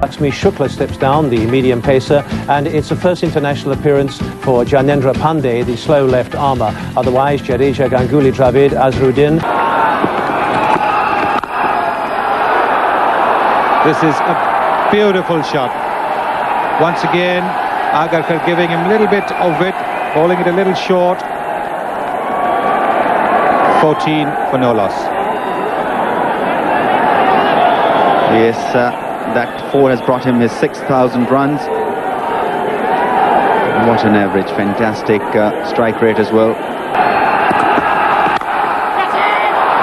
Lakshmi Shukla steps down, the medium pacer, and it's the first international appearance for Gyanendra Pandey, the slow left armour. Otherwise, Jadeja, Ganguly, Dravid, Azharuddin. This is a beautiful shot. Once again, Agarkar giving him a little bit of it, bowling it a little short. 14 for no loss. Yes, that 4 has brought him his 6,000 runs. What an average, fantastic strike rate as well. A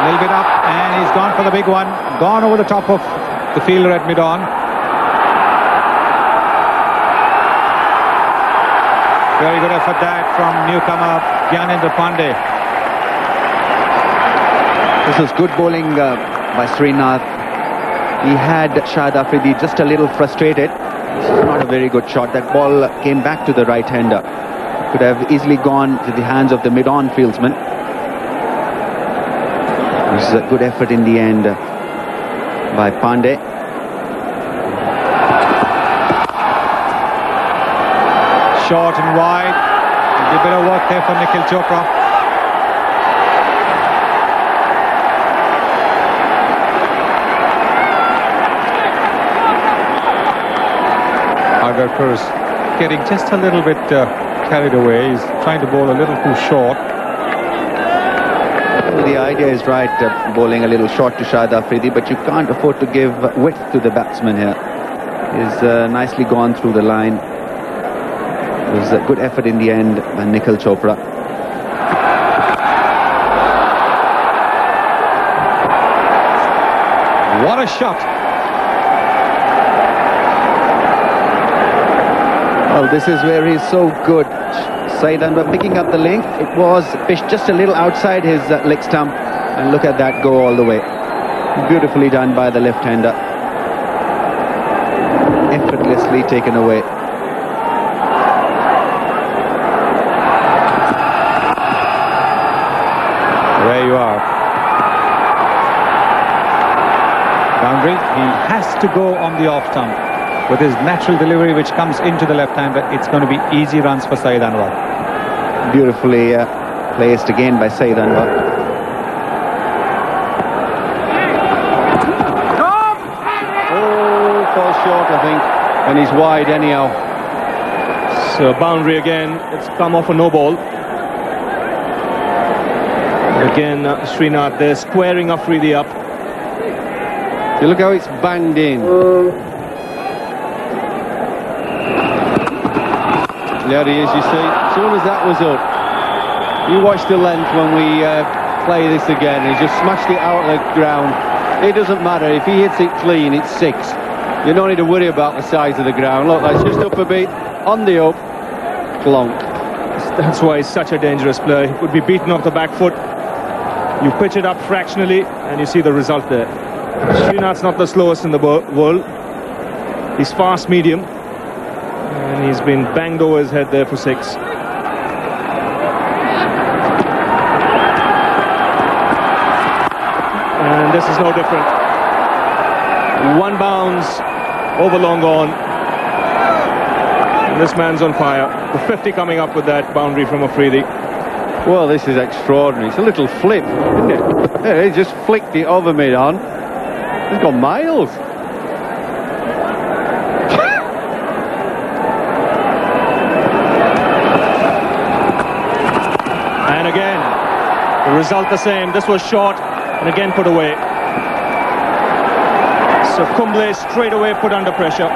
little bit up, and he's gone for the big one. Gone over the top of the fielder at mid-on. Very good effort that from newcomer Gyanendra Pandey. This was good bowling by Srinath. He had Shahid Afridi just a little frustrated. This is not a very good shot. That ball came back to the right-hander. Could have easily gone to the hands of the mid-on fieldsman. This is a good effort in the end by Pandey. Short and wide. A bit of work there for Nikhil Chopra. Agarkar is getting just a little bit carried away. He's trying to bowl a little too short. Well, the idea is right, bowling a little short to Shahid Afridi, but you can't afford to give width to the batsman here. He's nicely gone through the line. It was a good effort in the end by Nikhil Chopra. What a shot! Well, this is where he's so good. Saeed Anwar picking up the length. It was pitched just a little outside his leg stump. And look at that go all the way. Beautifully done by the left-hander. Effortlessly taken away. There you are. Boundary. He has to go on the off-stump. With his natural delivery, which comes into the left-hander, it's going to be easy runs for Saeed Anwar. Beautifully placed again by Saeed Anwar. Oh, falls short, I think. And he's wide anyhow. So boundary again. It's come off a no ball. Again, Srinath there squaring Afridi up. You look how it's banged in. There he is, you see. As soon as that was up, you watch the length when we play this again. He just smashed it out of the ground. It doesn't matter. If he hits it clean, it's 6. You don't need to worry about the size of the ground. Look, that's just up a bit, on the up, plonk. That's why he's such a dangerous player. He could be beaten off the back foot. You pitch it up fractionally, and you see the result there. Srinath's not the slowest in the world. He's fast medium. And he's been banged over his head there for 6. And this is no different. One bounce over long on. And this man's on fire. The 50 coming up with that boundary from Afridi. Well, this is extraordinary. It's a little flip, isn't it? Yeah, he just flicked it over mid-on. He's got miles. And again, the result the same. This was short and again put away. So Kumble straight away put under pressure.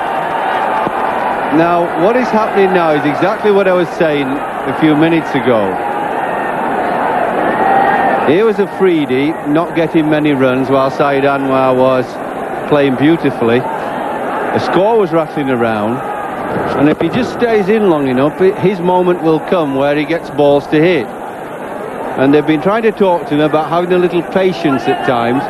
Now, what is happening now is exactly what I was saying a few minutes ago. Here was Afridi not getting many runs while Saeed Anwar was playing beautifully. The score was rattling around. And if he just stays in long enough, his moment will come where he gets balls to hit. And they've been trying to talk to him about having a little patience at times,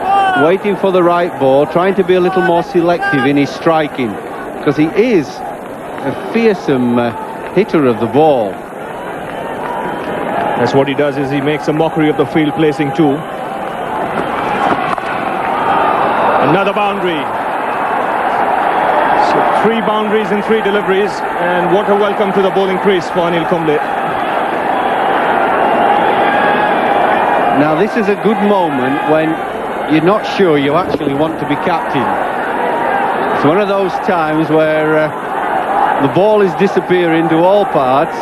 waiting for the right ball, trying to be a little more selective in his striking, because he is a fearsome hitter of the ball. That's what he does, is he makes a mockery of the field placing too. Another boundary. So 3 boundaries in 3 deliveries, and what a welcome to the bowling crease for Anil Kumble. Now this is a good moment when you're not sure you actually want to be captain. It's one of those times where the ball is disappearing to all parts,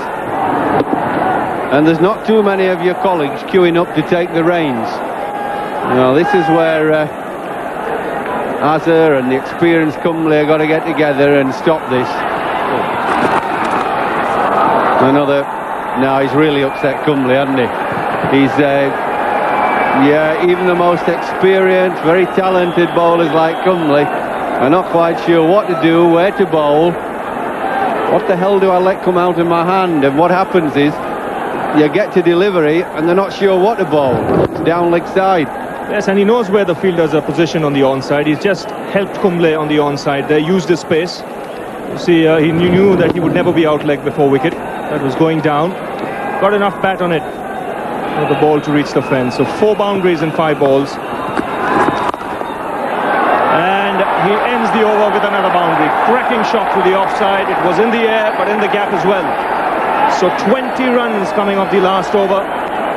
and there's not too many of your colleagues queuing up to take the reins. Now this is where Azhar and the experienced Kumble have got to get together and stop this. Another. Now he's really upset Kumble, hasn't he? He's yeah, even the most experienced, very talented bowlers like Kumble are not quite sure what to do, where to bowl. What the hell do I let come out of my hand? And what happens is you get to delivery and they're not sure what to bowl. It's down leg side. Yes, and he knows where the fielders are positioned on the onside. He's just helped Kumble on the onside there, used his space. You see, he knew that he would never be out leg before wicket. That was going down. Got enough bat on it for the ball to reach the fence. So 4 boundaries and 5 balls. And he ends the over with another boundary. Cracking shot to the offside. It was in the air, but in the gap as well. So 20 runs coming off the last over.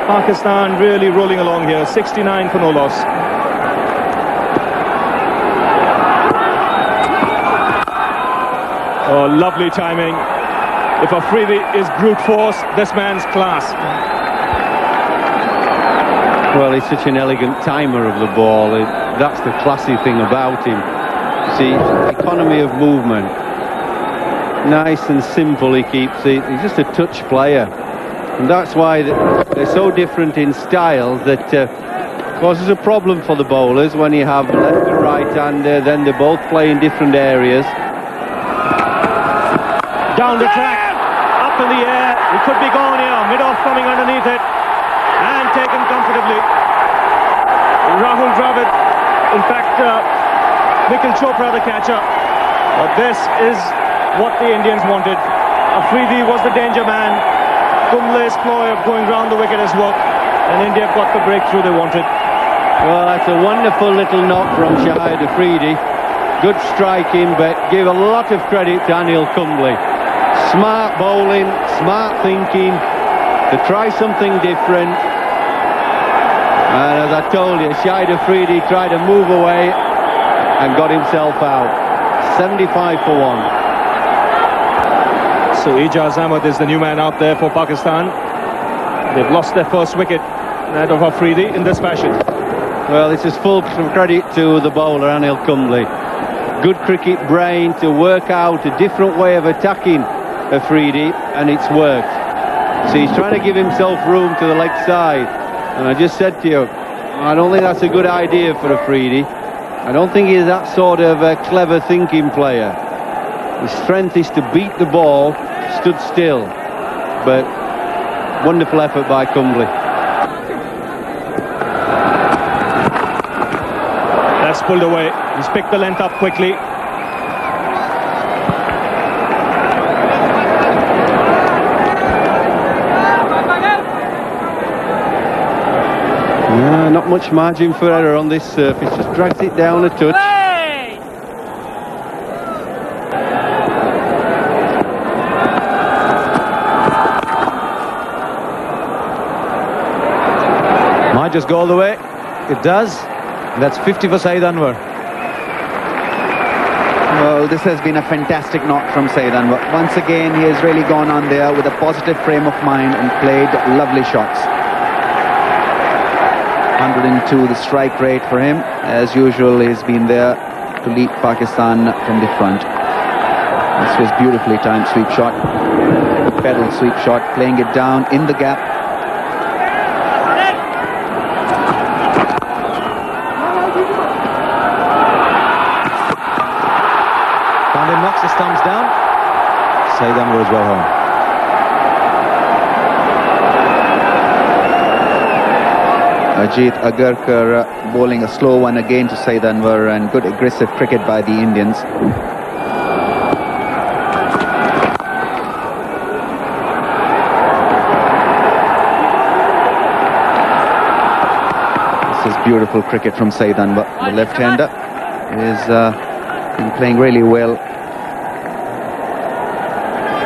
Pakistan really rolling along here. 69 for no loss. Oh, lovely timing. If Afridi is brute force, this man's class. Well, he's such an elegant timer of the ball. That's the classy thing about him. See, economy of movement. Nice and simple he keeps it. He's just a touch player. And that's why they're so different in style that causes a problem for the bowlers when you have left and right-hander, then they both play in different areas. Down the track, up in the air. He could be gone here. Mid-off coming underneath it. And taken comfortably. Rahul Dravid, in fact, Nikhil Chopra the catcher. But this is what the Indians wanted. Afridi was the danger man. Kumble's ploy of going round the wicket has worked, and India got the breakthrough they wanted. Well, that's a wonderful little knock from Shahid Afridi. Good striking, but give a lot of credit to Anil Kumble. Smart bowling, smart thinking, to try something different. And as I told you, Shahid Afridi tried to move away and got himself out. 75 for 1. So Ijaz Ahmed is the new man out there for Pakistan. They've lost their first wicket, that of Afridi, in this fashion. Well, this is full credit to the bowler, Anil Kumble. Good cricket brain to work out a different way of attacking Afridi, and it's worked. So he's trying to give himself room to the leg side. And I just said to you, I don't think that's a good idea for Afridi. I don't think he's that sort of a clever thinking player. His strength is to beat the ball, stood still. But wonderful effort by Kumble. That's pulled away. He's picked the length up quickly. Not much margin for error on this surface, just drags it down a touch. Might just go all the way. It does. That's 50 for Saeed Anwar. Well, this has been a fantastic knock from Saeed Anwar. Once again, he has really gone on there with a positive frame of mind and played lovely shots. 102 the strike rate for him. As usual, he's been there to lead Pakistan from the front. This was beautifully timed sweep shot. Pedal sweep shot, playing it down in the gap. Pandey knocks his thumbs down. Saeed Anwar is well home. Ajay Jadeja bowling a slow one again to Saeed Anwar, and good aggressive cricket by the Indians. This is beautiful cricket from Saeed Anwar. The left-hander is been playing really well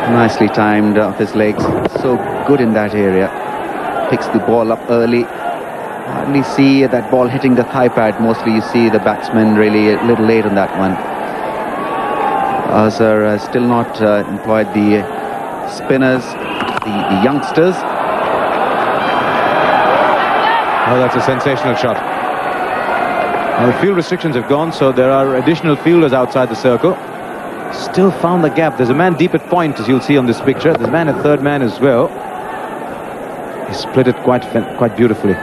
Nicely timed off his legs. So good in that area. Picks the ball up early. Hardly see that ball hitting the thigh pad. Mostly you see the batsman really a little late on that one. Azhar has still not employed the spinners, the youngsters. Oh, that's a sensational shot. Now the field restrictions have gone, so there are additional fielders outside the circle. Still found the gap. There's a man deep at point, as you'll see on this picture. There's a man at third man as well. He split it quite beautifully.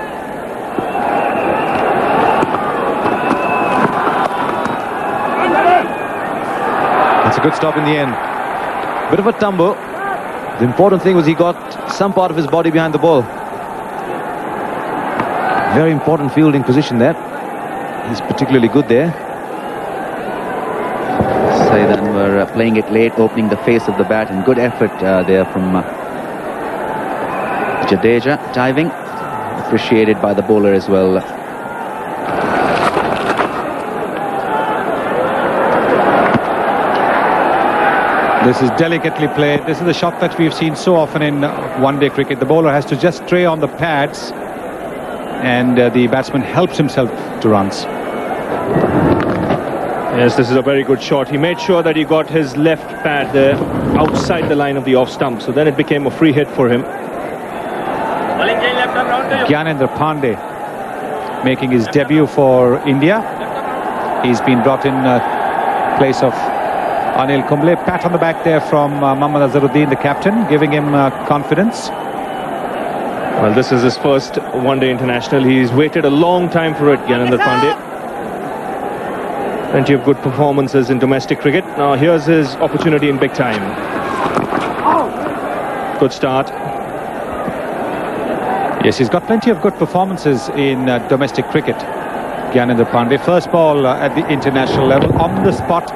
That's a good stop in the end. Bit of a tumble. The important thing was he got some part of his body behind the ball. Very important fielding position there. He's particularly good there. Saeed Anwar playing it late, opening the face of the bat, and good effort there from Jadeja, diving. Appreciated by the bowler as well. This is delicately played. This is the shot that we've seen so often in one-day cricket. The bowler has to just stray on the pads, and the batsman helps himself to runs. Yes, this is a very good shot. He made sure that he got his left pad there outside the line of the off stump, so then it became a free hit for him. Gyanendra Pandey making his debut for India. He's been brought in place of Anil Kumble. Pat on the back there from Mohammad Azharuddin, the captain, giving him confidence. Well, this is his first one-day international. He's waited a long time for it, Gyanendra Pandey. Plenty of good performances in domestic cricket. Now here's his opportunity in big time. Good start. Yes, he's got plenty of good performances in domestic cricket. Gyanendra Pandey, first ball at the international level, on the spot.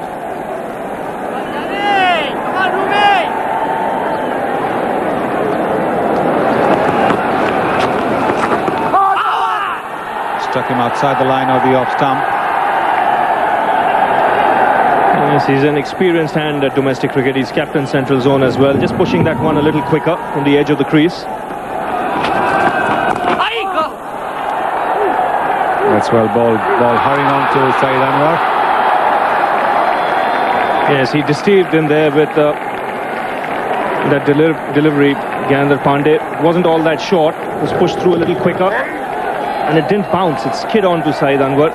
Struck him outside the line of the off stump. Yes, he's an experienced hand at domestic cricket. He's captain central zone as well. Just pushing that one a little quicker from the edge of the crease. That's well bowled. Ball hurrying on to Saeed Anwar. Yes, he deceived in there with that delivery. Gyanendra Pandey wasn't all that short. It was pushed through a little quicker, and it didn't bounce. It skid on to Saeed Anwar.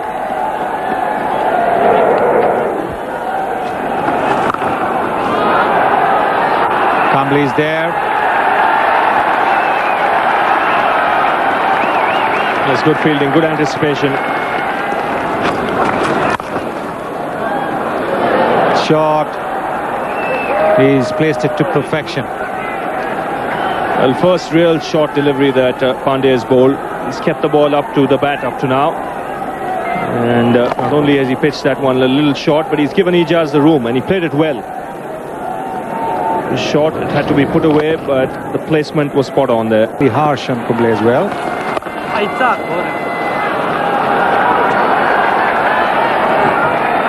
Kumble is there. Yes, good fielding, good anticipation. Shot. He's placed it to perfection. Well, first real short delivery that Pandey has bowled. He's kept the ball up to the bat up to now. And not only has he pitched that one a little short, but he's given Ijaz the room, and he played it well. The shot, it had to be put away, but the placement was spot on there. Be harsh on Kumble as well.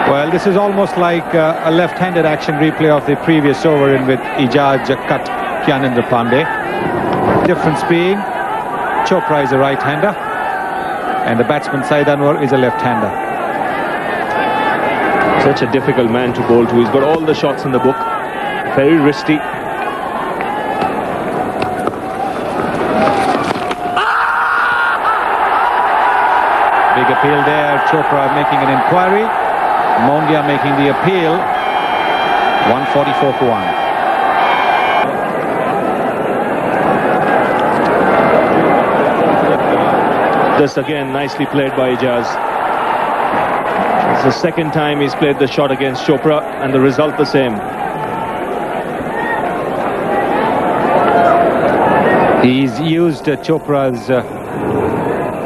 Well, this is almost like a left-handed action replay of the previous over in which Ijaz cut Gyanendra Pandey. Difference being Chopra is a right-hander and the batsman Saeed Anwar is a left-hander. Such a difficult man to bowl to. He's got all the shots in the book. Very risky. Big appeal there. Chopra making an inquiry. Mondia making the appeal. 144 for 1. Just again nicely played by Ijaz. It's the second time he's played the shot against Chopra, and the result the same. He's used Chopra's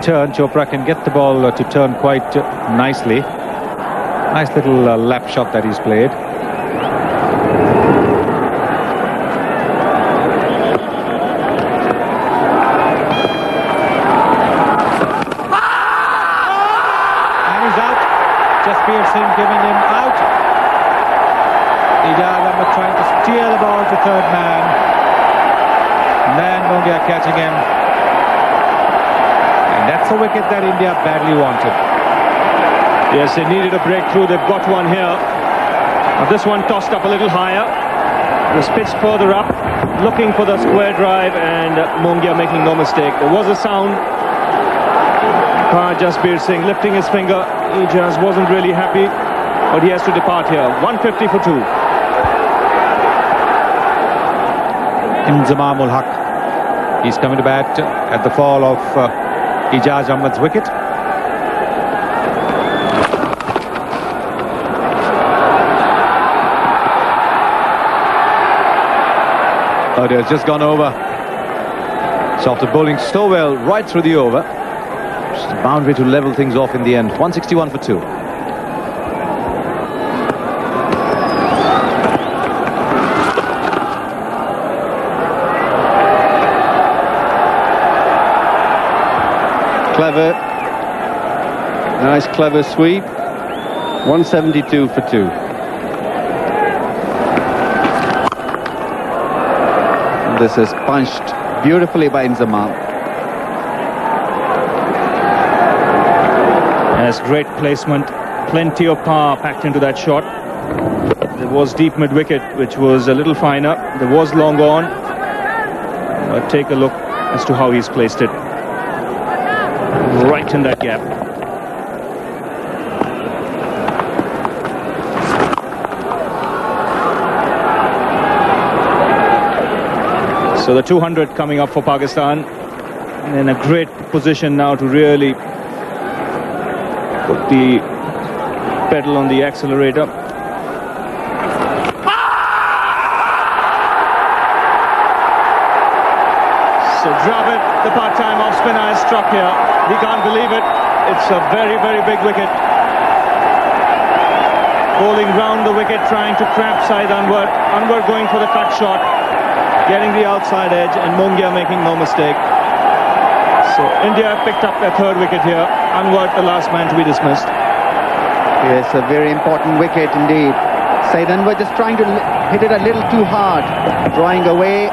turn. Chopra can get the ball to turn quite nicely. Nice little lap shot that he's played. And he's out. Just Pearson giving him out. Ijaz Ahmed trying to steal the ball to third man. Nayan Mongia catching him. And that's a wicket that India badly wanted. Yes, they needed a breakthrough. They've got one here. Now this one tossed up a little higher. It was pitched further up, looking for the square drive, and Mongia making no mistake. There was a sound. Jasbir Singh lifting his finger. Ijaz wasn't really happy, but he has to depart here. 150 for 2. Inzamam ul Haq. He's coming to bat at the fall of Ijaz Ahmed's wicket. Oh, it has just gone over. So after bowling so well right through the over, just a boundary to level things off in the end. 161 for 2. Clever. Nice, clever sweep. 172 for 2. This is punched beautifully by Inzamam. Yes, great placement. Plenty of power packed into that shot. There was deep mid-wicket, which was a little finer. There was long on. But take a look as to how he's placed it. Right in that gap. So the 200 coming up for Pakistan, and in a great position now to really put the pedal on the accelerator. So Dravid, the part-time off-spinner, is struck here. He can't believe it. It's a very, very big wicket. Bowling round the wicket, trying to trap Saeed Anwar. Anwar going for the cut shot, getting the outside edge, and Mongia making no mistake. So India picked up their third wicket here. Anwar, the last man to be dismissed. Yes, a very important wicket indeed. Saeed Anwar just trying to hit it a little too hard, drawing away,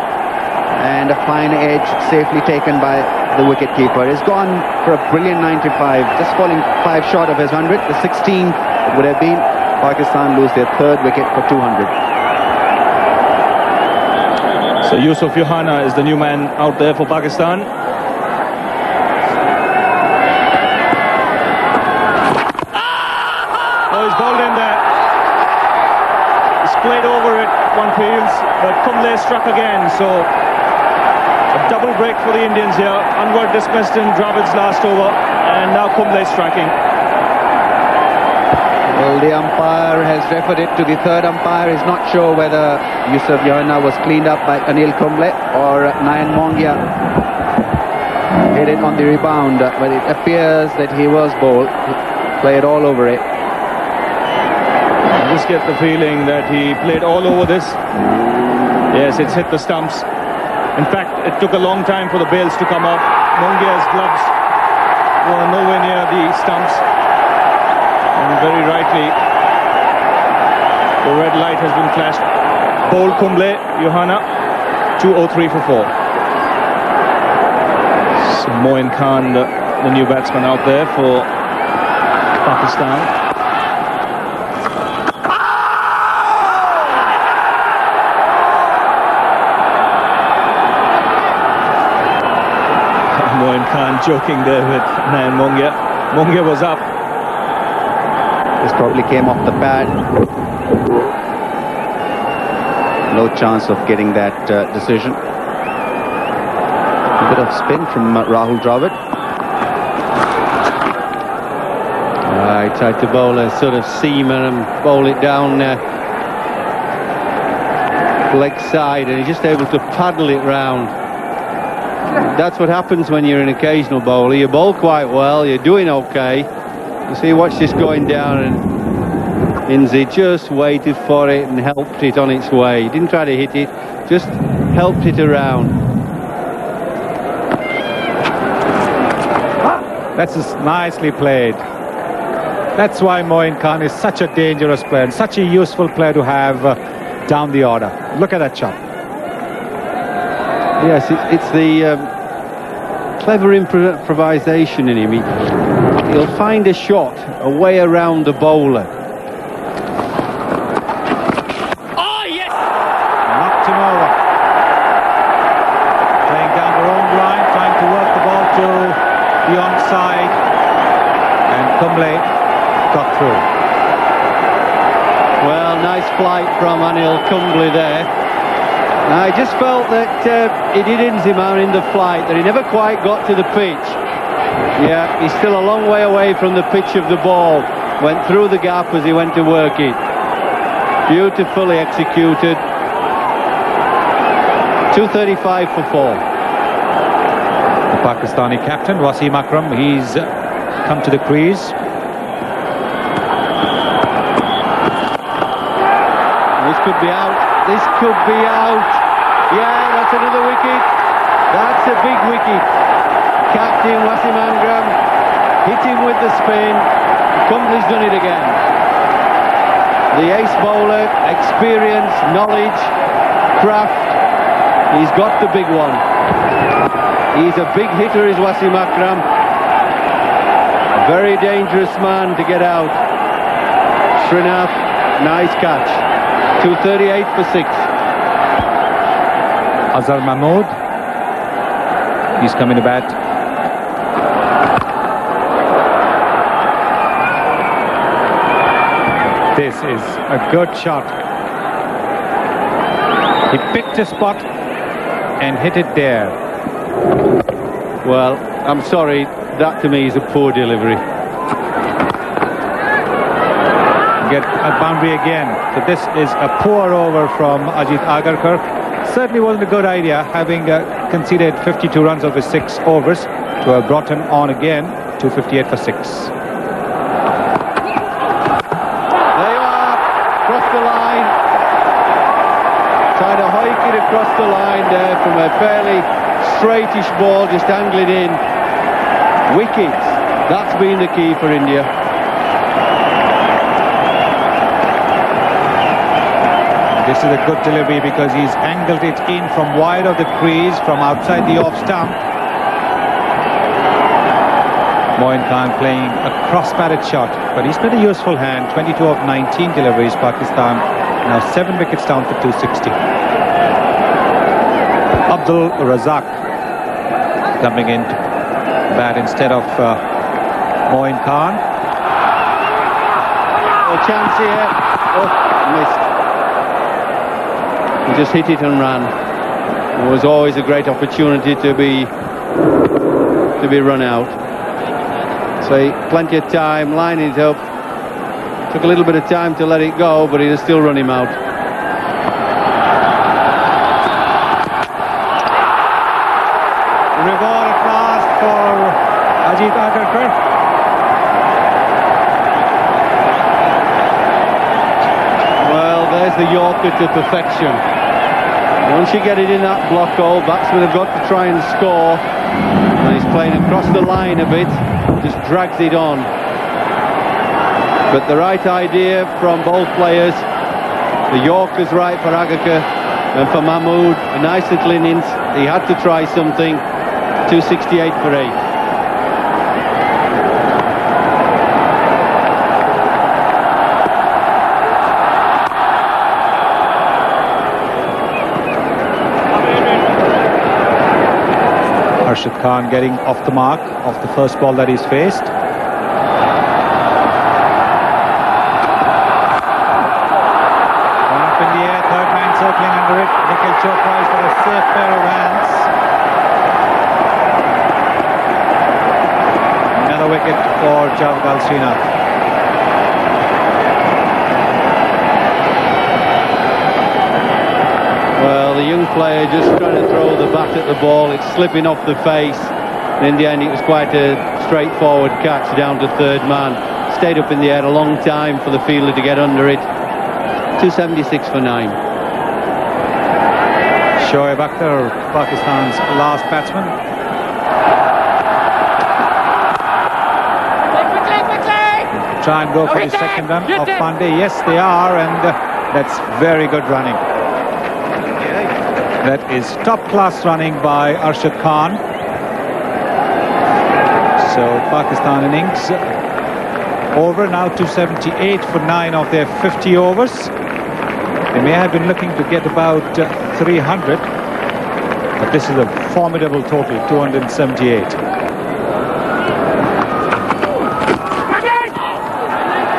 and a fine edge safely taken by the wicket-keeper. He's gone for a brilliant 95, just falling 5 short of his 100. The 16th would have been. Pakistan lose their third wicket for 200. So Yusuf Yohana is the new man out there for Pakistan. Oh, he's bowled in there. He's played over it, one feels, but Kumble struck again. So a double break for the Indians here. Anwar dismissed in Dravid's last over, and now Kumble striking. Well, the umpire has referred it to the third umpire. He's not sure whether Yusuf Yohana was cleaned up by Anil Kumble or Nayan Mongia hit it on the rebound, but it appears that he was bowled. He played all over it. I just get the feeling that he played all over this. Yes, it's hit the stumps. In fact, it took a long time for the bails to come off. Mongia's gloves were nowhere near the stumps. And very rightly, the red light has been flashed. Bowl Kumble, Yohana, 203 for 4. So Moin Khan, the new batsman out there for Pakistan. Moin Khan joking there with Nayan Mongia. Mongia was up. This probably came off the pad. No chance of getting that decision. A bit of spin from Rahul Dravid. He tried to bowl a sort of seamer and bowl it down leg side, and he's just able to paddle it round. That's what happens when you're an occasional bowler. You bowl quite well, you're doing okay. You see, watch this going down, and Inzi just waited for it and helped it on its way. He didn't try to hit it, just helped it around. That's just nicely played. That's why Moin Khan is such a dangerous player and such a useful player to have down the order. Look at that shot. Yes, it's the clever improvisation in him. He'll find a shot away around the bowler. Oh, yes! Knocked him over. Playing down the wrong line, trying to work the ball to the onside. And Kumble got through. Well, nice flight from Anil Kumble there. I just felt that he did Inzimam in the flight, that he never quite got to the pitch. Yeah, he's still a long way away from the pitch of the ball. Went through the gap as he went to work it. Beautifully executed. 235 for 4. The Pakistani captain, Wasim Akram, he's come to the crease. This could be out. This could be out. Yeah, that's another wicket. That's a big wicket. Captain Wasim Akram hit him with the spin. Kumble's done it again. The ace bowler, experience, knowledge, craft. He's got the big one. He's a big hitter, is Wasim Akram. A very dangerous man to get out. Srinath, nice catch. 238 for 6. Azhar Mahmood, he's coming to bat. This is a good shot. He picked a spot and hit it there. Well, I'm sorry, that to me is a poor delivery. Get a boundary again. So this is a poor over from Ajay Agarkar. Certainly wasn't a good idea, having conceded 52 runs over 6 overs, to have brought him on again. 258 for 6. There you are, across the line. Trying to hike it across the line there from a fairly straightish ball, just angling in. Wickets, that's been the key for India. This is a good delivery because he's angled it in from wide of the crease, from outside the off stump. Moin Khan playing a cross-batted shot, but he's been a useful hand. 22 of 19 deliveries, Pakistan. Now 7 wickets down for 260. Abdul Razak coming in to bat instead of Moin Khan. A chance here. Oh, missed. He just hit it and ran. It was always a great opportunity to be run out. So plenty of time, lining it up. Took a little bit of time to let it go, but he'll still run him out. Reward at last for Ajay Agarkar. Well, there's the Yorker to perfection. Once you get it in that block hole, batsmen have got to try and score. And he's playing across the line a bit, just drags it on. But the right idea from both players. The Yorker's right for Agarkar, and for Mahmood, a nice little innings. He had to try something. 268 for 8. Rashid Khan getting off the mark of the first ball that he's faced. One up in the air, third man circling under it. Nikhil Chopra has got a safe pair of hands. Another wicket for Javgal Srinath. Well, the young player just trying to throw the bat at the ball. It's slipping off the face. And in the end, it was quite a straightforward catch down to third man. Stayed up in the air a long time for the fielder to get under it. 276 for 9. Shoaib Akhtar, Pakistan's last batsman. Try and go for the second run of Pandey. Yes, they are, and That's very good running. That is top-class running by Arshad Khan. So Pakistan innings over now, 278 for 9 of their 50 overs. They may have been looking to get about 300, but this is a formidable total, 278.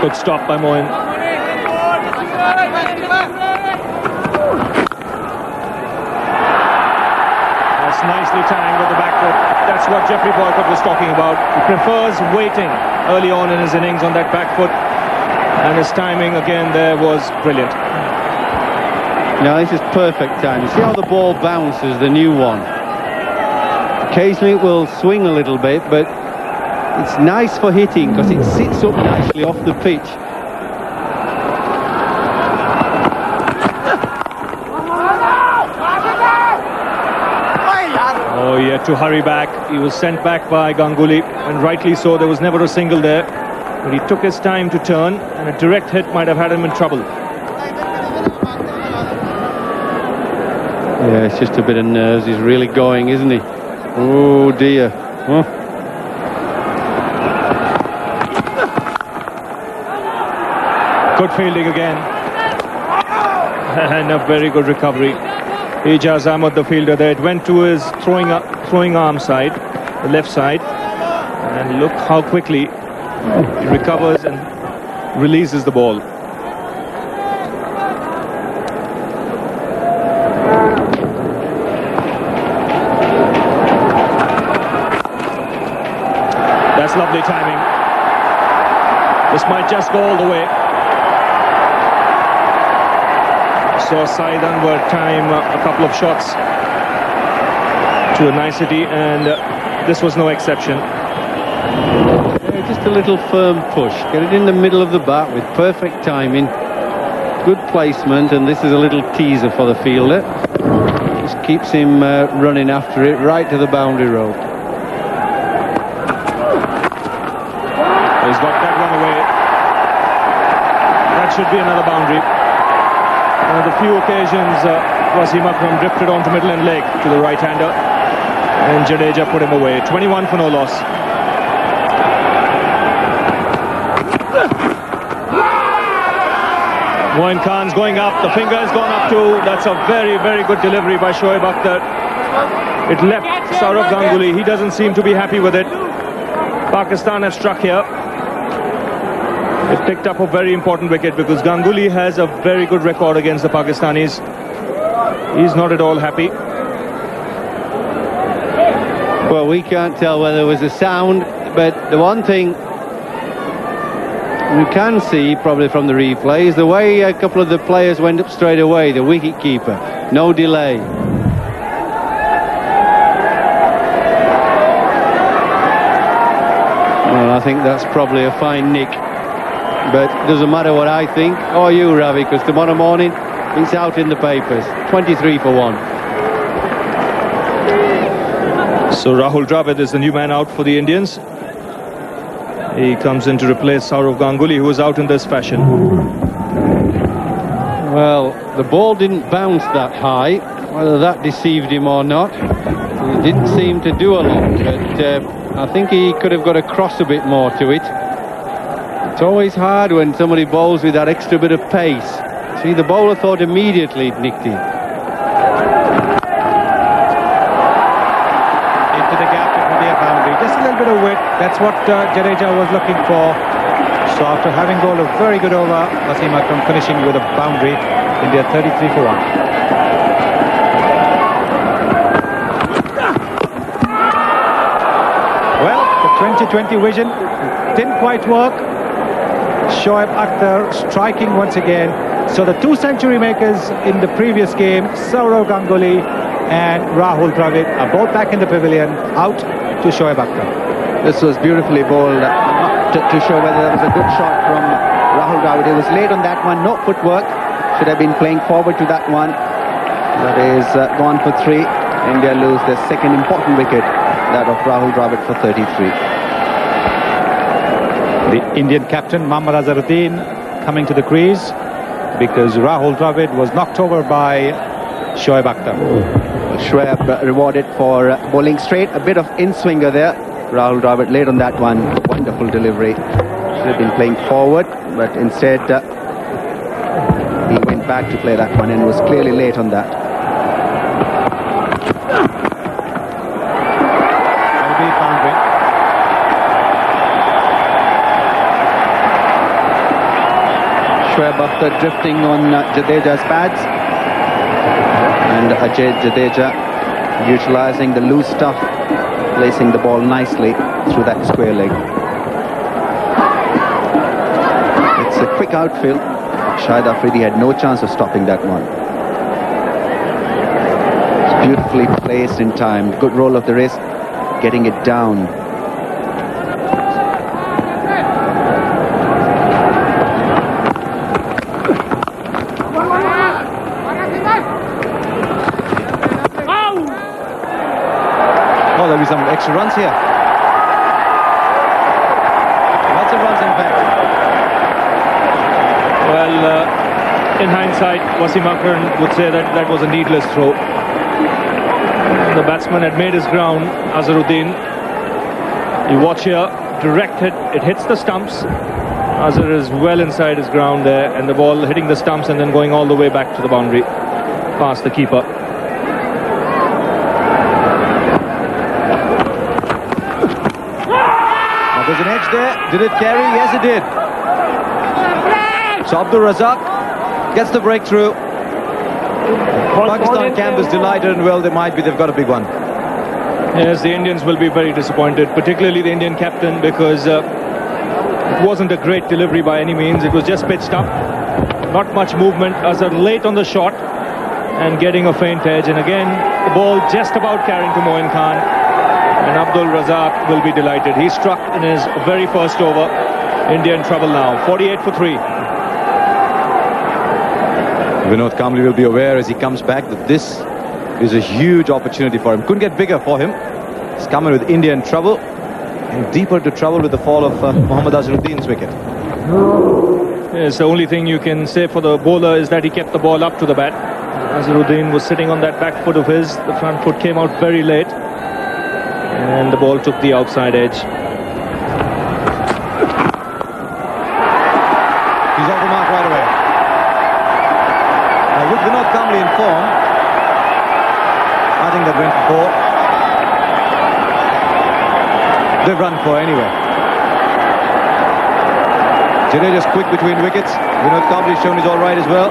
Good stop by Moin. That's nicely timed with the back foot. That's what Jeffrey Boycott was talking about. He prefers waiting early on in his innings on that back foot, and his timing again there was brilliant. Now this is perfect time. You see how the ball bounces, the new one. Occasionally it will swing a little bit, but it's nice for hitting because it sits up nicely off the pitch. Oh, he had to hurry back. He was sent back by Ganguly, and rightly so. There was never a single there, but he took his time to turn, and a direct hit might have had him in trouble. Yeah, it's just a bit of nerves. He's really going, isn't he? Oh dear. Huh? Good fielding again. And a very good recovery. Ijaz Ahmed, the fielder there, it went to his throwing arm side, the left side. And look how quickly he recovers and releases the ball. That's lovely timing. This might just go all the way. Saw Saeed Anwar time a couple of shots to a nicety, and this was no exception. Yeah, just a little firm push. Get it in the middle of the bat with perfect timing. Good placement, and this is a little teaser for the fielder. Just keeps him running after it right to the boundary rope. He's got that one away. That should be another boundary. One of the few occasions Wasim Akram drifted onto middle and leg to the right-hander, and Jadeja put him away. 21 for no loss. Moin Khan's going up. The finger has gone up too. That's a very, very good delivery by Shoaib Akhtar. It left Sourav Ganguly. He doesn't seem to be happy with it. Pakistan have struck here. It picked up a very important wicket because Ganguly has a very good record against the Pakistanis. He's not at all happy. Well, we can't tell whether it was a sound, but the one thing we can see probably from the replay is the way a couple of the players went up straight away, the wicket keeper. No delay. Well, I think that's probably a fine nick. But doesn't matter what I think, or you, Ravi, because tomorrow morning it's out in the papers. 23 for 1. So Rahul Dravid is the new man out for the Indians. He comes in to replace Sourav Ganguly, who was out in this fashion. Well, the ball didn't bounce that high, whether that deceived him or not. It didn't seem to do a lot, but I think he could have got across a bit more to it. It's always hard when somebody bowls with that extra bit of pace. See, the bowler thought immediately it nicked him. Into the gap, it will be a boundary. Just a little bit of width. That's what Jadeja was looking for. So after having bowled a very good over, Wasim Akram finishing with a boundary. India 33 for 1. Well, the 2020 vision didn't quite work. Shoaib Akhtar striking once again. So the 2 century makers in the previous game, Sourav Ganguly and Rahul Dravid, are both back in the pavilion, out to Shoaib Akhtar. This was beautifully bowled to show whether that was a good shot from Rahul Dravid. He was late on that one, no footwork. Should have been playing forward to that one. That is gone for 3. India lose their second important wicket, that of Rahul Dravid, for 33. The Indian captain, Mohammad Azharuddin, coming to the crease. because Rahul Dravid was knocked over by Shoaib Akhtar. Shoaib rewarded for bowling straight. A bit of in-swinger there. Rahul Dravid late on that one. Wonderful delivery. Should have been playing forward, but instead he went back to play that one and was clearly late on that. Shoaib Akhtar drifting on Jadeja's pads, and Ajay Jadeja utilising the loose stuff, placing the ball nicely through that square leg. It's a quick outfield. Shahid Afridi had no chance of stopping that one. It's beautifully placed in time. Good roll of the wrist, getting it down. Oh, there'll be some extra runs here. Lots of runs, in fact. Well, in hindsight, Wasim Akram would say that that was a needless throw. The batsman had made his ground, Azharuddin. You watch here, directed, it hits the stumps. Azhar is well inside his ground there, and the ball hitting the stumps and then going all the way back to the boundary, past the keeper. There's an edge there. Did it carry? Yes, it did. So Abdul Razak gets the breakthrough. Pakistan camp is delighted, and well, they've got a big one. Yes, the Indians will be very disappointed, particularly the Indian captain, because it wasn't a great delivery by any means. It was just pitched up. Not much movement. Azhar late on the shot and getting a faint edge. And again, the ball just about carrying to Moin Khan. And Abdul Razak will be delighted. He struck in his very first over. India in trouble now. 48 for 3. Vinod Kamble will be aware as he comes back that this is a huge opportunity for him. Couldn't get bigger for him. He's coming with India in trouble, and deeper into trouble with the fall of Mohammad Azharuddin's wicket. Yes, the only thing you can say for the bowler is that he kept the ball up to the bat. Azharuddin was sitting on that back foot of his. The front foot came out very late, and the ball took the outside edge. He's off the mark right away. Now with Vinod Kamble in form, I think that went for 4. They've run 4 anyway. Jadeja's quick between wickets. Vinod Kamble shown he's all right as well.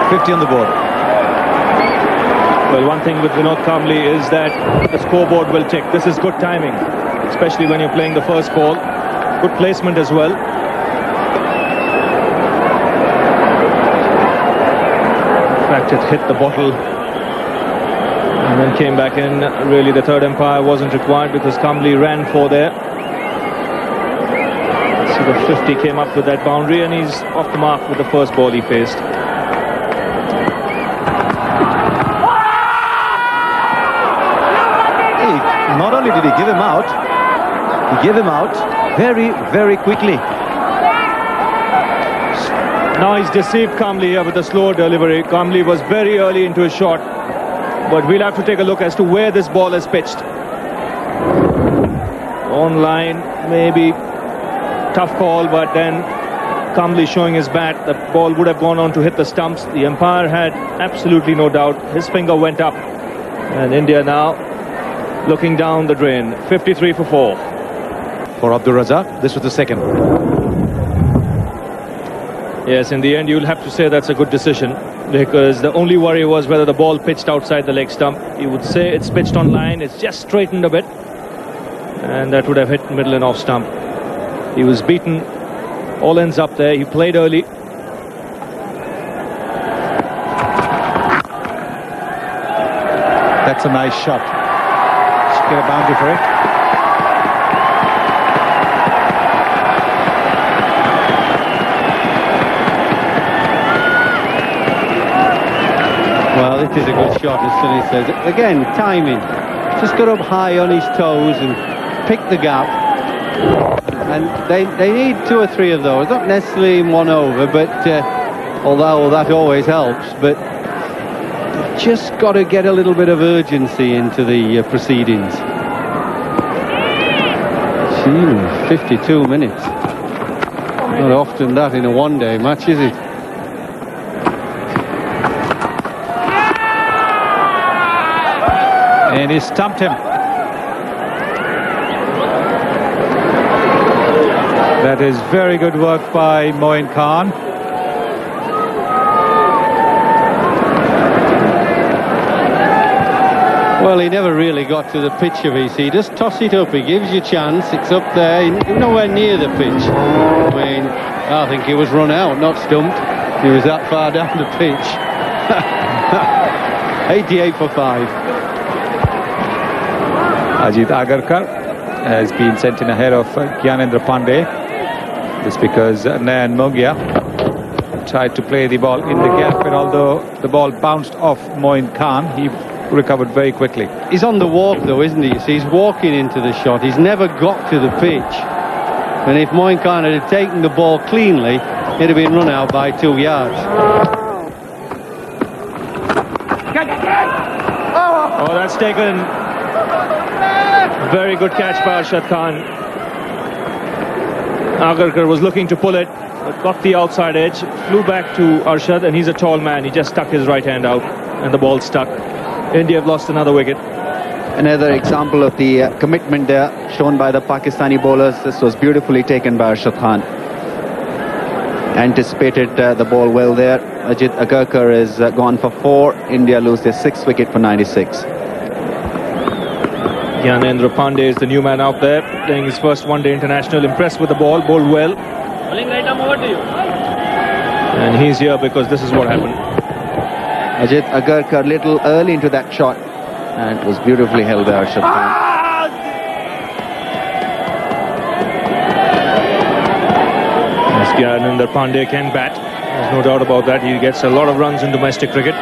50 on the board. Well, one thing with Vinod Kamble is that the scoreboard will tick. This is good timing, especially when you're playing the first ball. Good placement as well. In fact, it hit the bottle and then came back in. Really, the third umpire wasn't required because Kamble ran 4 there. So the 50 came up with that boundary, and he's off the mark with the first ball he faced. Not only did he give him out, he gave him out very, very quickly. Now he's deceived Kamble here with the slow delivery. Kamble was very early into his shot, but we'll have to take a look as to where this ball is pitched. On line, maybe tough call, but then Kamble showing his bat. The ball would have gone on to hit the stumps. The umpire had absolutely no doubt. His finger went up, and India now looking down the drain. 53 for 4. For Abdul Razak, this was the second. Yes, in the end you'll have to say that's a good decision, because the only worry was whether the ball pitched outside the leg stump. You would say it's pitched on line, it's just straightened a bit, and that would have hit middle and off stump. He was beaten. All ends up there. He played early. That's a nice shot. Get a boundary for it. Well, it is a good shot, as Sonny says. Again, timing. Just got up high on his toes and picked the gap. and they need 2 or 3 of those, not necessarily in 1 over, but although that always helps, but just got to get a little bit of urgency into the proceedings. 52 minutes. Not often that in a one-day match, is it? And he stumped him. That is very good work by Moin Khan. Well, he never really got to the pitch of EC. Just toss it up. He gives you a chance. It's up there. He's nowhere near the pitch. I mean, I think he was run out, not stumped. He was that far down the pitch. 88 for 5. Ajay Agarkar has been sent in ahead of Gyanendra Pandey. This because Nayan Mogia tried to play the ball in the gap, and although the ball bounced off Moin Khan, he recovered very quickly. He's on the walk though, isn't he? So he's walking into the shot. He's never got to the pitch. And if Moin Khan had taken the ball cleanly, he'd have been run out by 2 yards. Oh, that's taken. Very good catch by Arshad Khan. Agarkar was looking to pull it, but got the outside edge, flew back to Arshad, and he's a tall man. He just stuck his right hand out, and the ball stuck. India have lost another wicket. Another example of the commitment there shown by the Pakistani bowlers. This was beautifully taken by Arshad Khan. Anticipated the ball well there. Ajay Agarkar is gone for 4. India lose their 6th wicket for 96. Gyanendra Pandey is the new man out there, playing his first one-day international. Impressed with the ball, bowled well. And he's here because this is what happened. Ajay Agarkar a little early into that shot, and it was beautifully held by Arshad Khan. As Gyanendra Pandey can bat, there's no doubt about that. He gets a lot of runs in domestic cricket.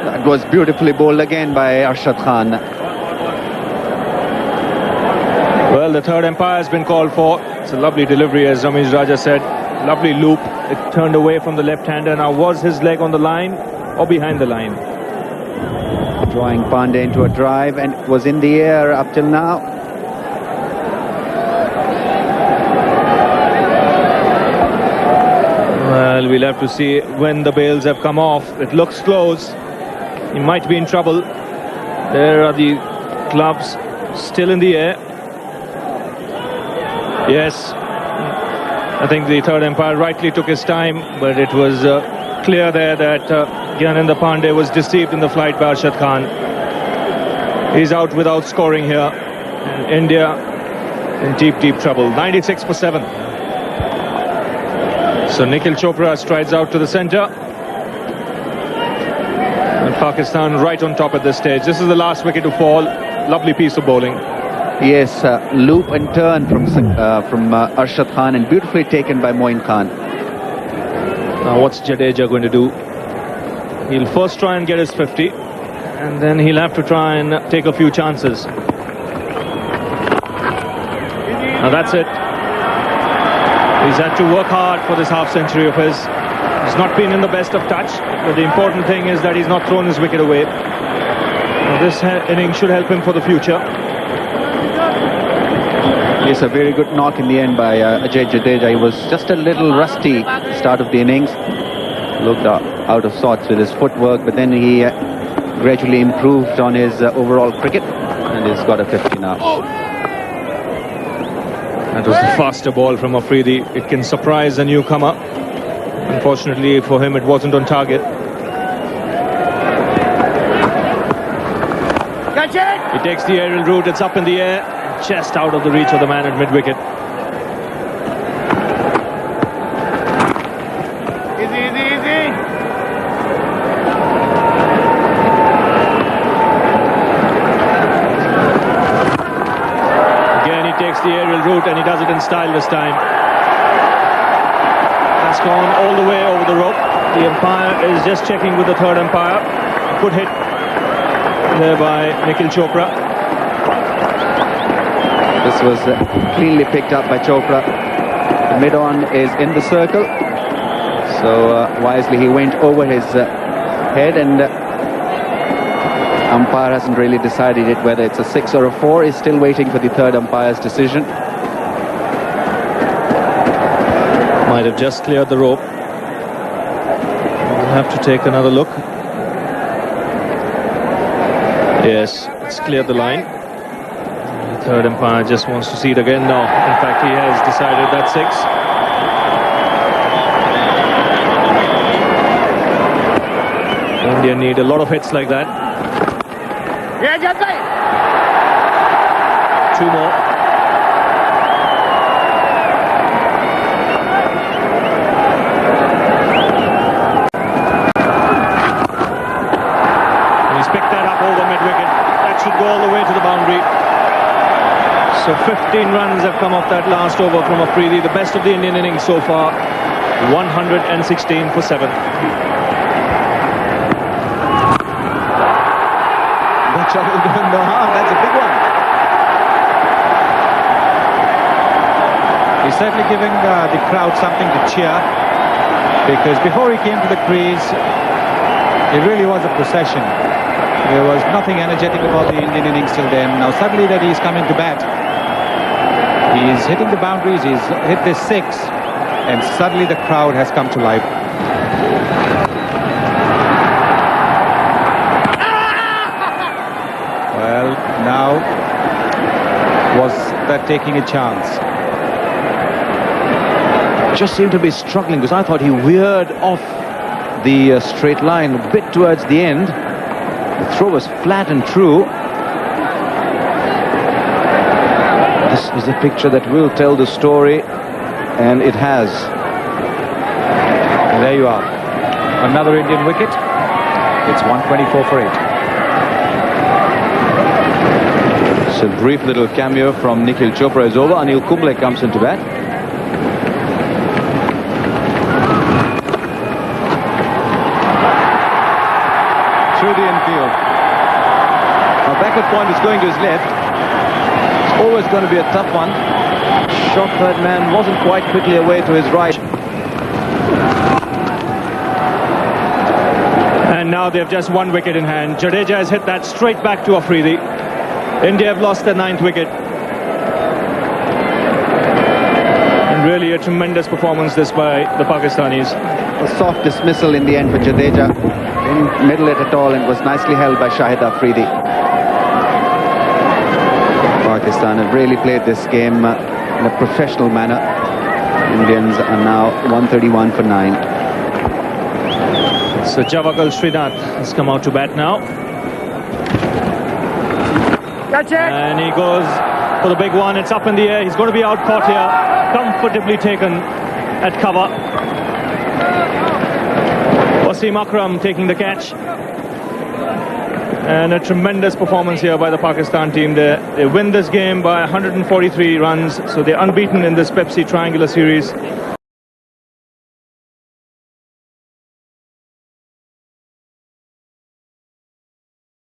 That was beautifully bowled again by Arshad Khan. Well, the third umpire has been called for. It's a lovely delivery, as Ramesh Raja said. Lovely loop. It turned away from the left-hander. Now, was his leg on the line or behind the line? Drawing Pandey into a drive, and it was in the air up till now. Well, we'll have to see when the bails have come off. It looks close. He might be in trouble. There are the gloves still in the air. Yes, I think the third umpire rightly took his time, but it was clear there that Gyanendra Pandey was deceived in the flight by Arshad Khan. He's out without scoring here, and India in deep trouble. 96 for 7. So Nikhil Chopra strides out to the centre, and Pakistan right on top at this stage. This is the last wicket to fall. Lovely piece of bowling. Yes, loop and turn from Arshad Khan, and beautifully taken by Moin Khan. Now what's Jadeja going to do? He'll first try and get his 50, and then he'll have to try and take a few chances. Now that's it. He's had to work hard for this half-century of his. He's not been in the best of touch, but the important thing is that he's not thrown his wicket away. Now this inning should help him for the future. Yes, a very good knock in the end by Ajay Jadeja. He was just a little rusty at the start of the innings. Looked out of sorts with his footwork, but then he gradually improved on his overall cricket, and he's got a 50 now. That was the faster ball from Afridi. It can surprise a newcomer. Unfortunately for him, it wasn't on target. Catch it! He takes the aerial route. It's up in the air, just out of the reach of the man at mid-wicket. Easy. Again, he takes the aerial route, and he does it in style this time. That's It's gone all the way over the rope. The umpire is just checking with the third umpire. Good hit there by Nikhil Chopra. This was cleanly picked up by Chopra. The mid-on is in the circle. So wisely he went over his head, and umpire hasn't really decided it whether it's a 6 or a 4. He's still waiting for the third umpire's decision. Might have just cleared the rope. We'll have to take another look. Yes, it's cleared the line. The third umpire just wants to see it again. No, in fact, he has decided that's 6. India need a lot of hits like that. 2 more. Picked that up over mid-wicket. That should go all the way to the boundary. So 15 runs have come off that last over from Afridi, the best of the Indian innings so far. 116 for 7. That shot will go in the half. That's a big one. He's certainly giving the crowd something to cheer, because before he came to the crease, it really was a procession. There was nothing energetic about the Indian innings till then. Now suddenly that he's coming to bat, he's hitting the boundaries, he's hit this 6, and suddenly the crowd has come to life. Well, now was that taking a chance? Just seemed to be struggling, because I thought he veered off the straight line a bit towards the end. The throw was flat and true. This is a picture that will tell the story, and it has. And there you are. Another Indian wicket. It's 124 for 8. It's a brief little cameo from Nikhil Chopra is over. Anil Kumble comes into bat. Through the infield. Now backward point is going to his left. It's always going to be a tough one. Shot third man wasn't quite quickly away to his right. And now they have just 1 wicket in hand. Jadeja has hit that straight back to Afridi. India have lost their 9th wicket. And really a tremendous performance this by the Pakistanis. A soft dismissal in the end for Jadeja. Didn't middle it at all, and was nicely held by Shahid Afridi. Pakistan have really played this game in a professional manner. Indians are now 131 for 9. So Javagal Srinath has come out to bat now. And he goes for the big one. It's up in the air. He's going to be out caught here. Comfortably taken at cover. Wasim Akram taking the catch. And a tremendous performance here by the Pakistan team. They win this game by 143 runs. So they're unbeaten in this Pepsi Triangular Series.